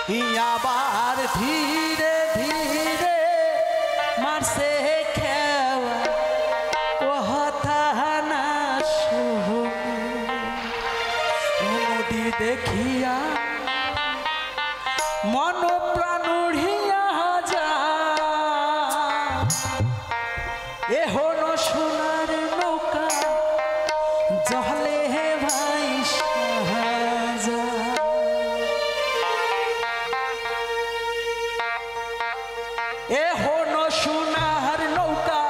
আবার ধীরে ধীরে মারছে খেওয়া কথা না শুনে নদী দেখিয়া মন প্রাণ উড়িয়া যায় এহনো সোনার নৌকা জলে ভাই সাজা এহনো সোনার নৌকা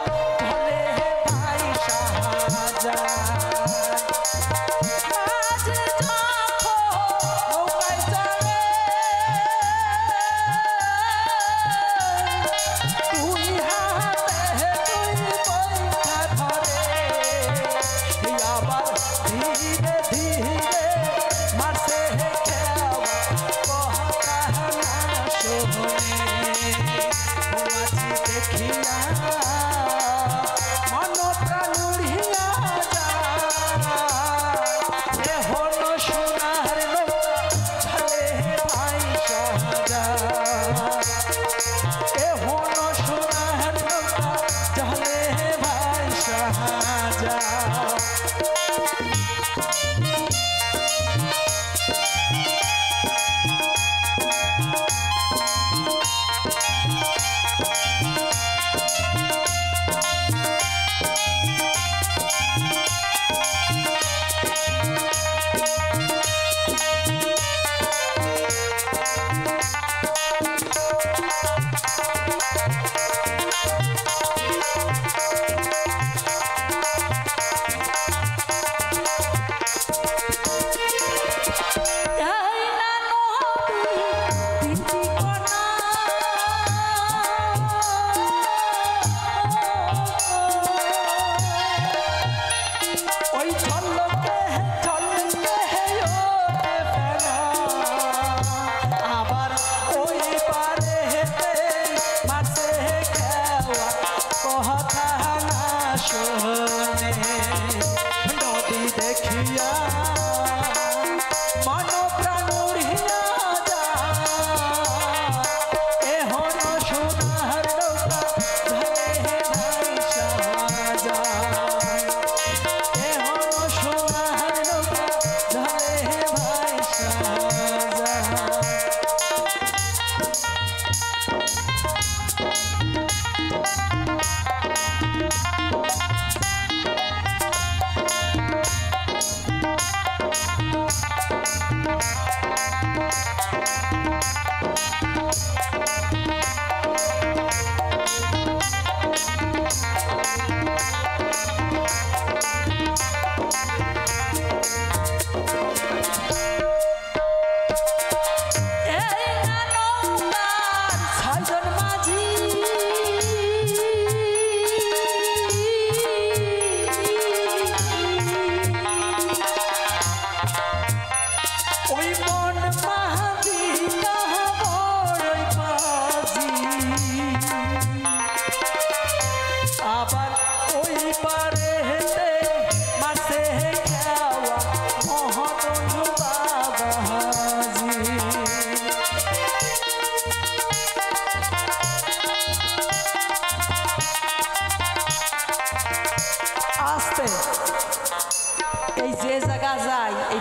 জলে ভাই সাজা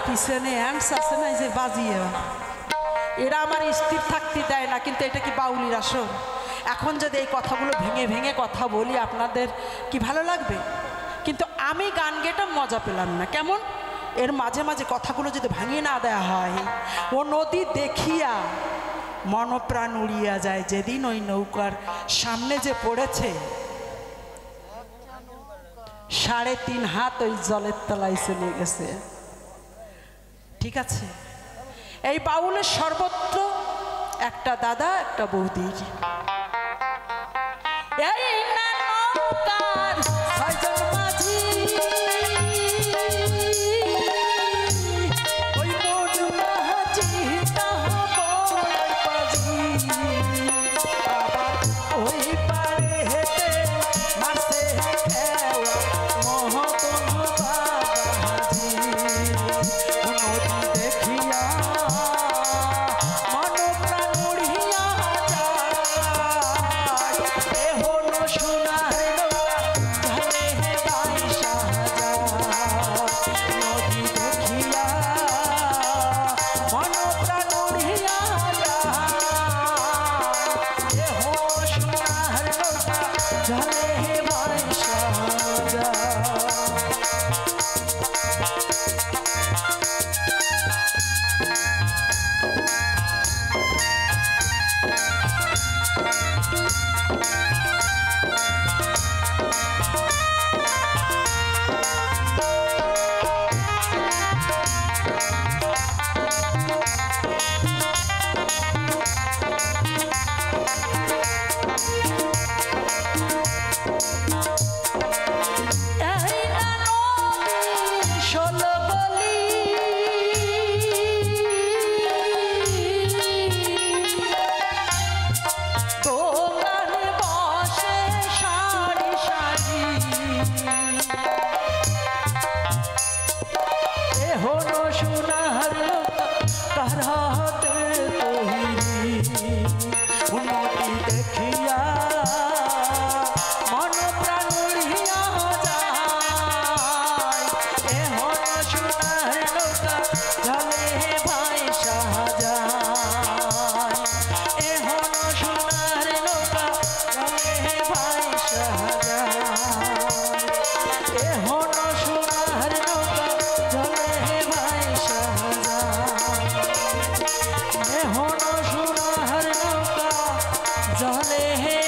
পিছনে হ্যান্ডস আছে না যে বাজিয়ে এরা আমার স্থির থাকতে দেয় না কিন্তু এটা কি বাউলির আসর এখন যদি এই কথাগুলো ভেঙে ভেঙে কথা বলি আপনাদের কি ভালো লাগবে কিন্তু আমি গান গেটা মজা পেলাম না কেমন এর মাঝে মাঝে কথাগুলো যদি ভাঙিয়ে না দেওয়া হয় ও নদী দেখিয়া মনপ্রাণ উড়িয়া যায় যেদিন ওই নৌকার সামনে যে পড়েছে 3.5 হাত ওই জলের তলায় চলে গেছে ঠিক আছে এই বাউলের সর্বত্র একটা দাদা একটা বৌদির এই না নৌকার ছয়জন মাঝি ওই মন মাঝি তাহা বড় পাজি আবার ওই পারে হেঁটে মারছে খেওয়া মহতন বাবাজি নদী দেখিয়া মন প্রাণ এহনো সোনার নৌকা জলে হে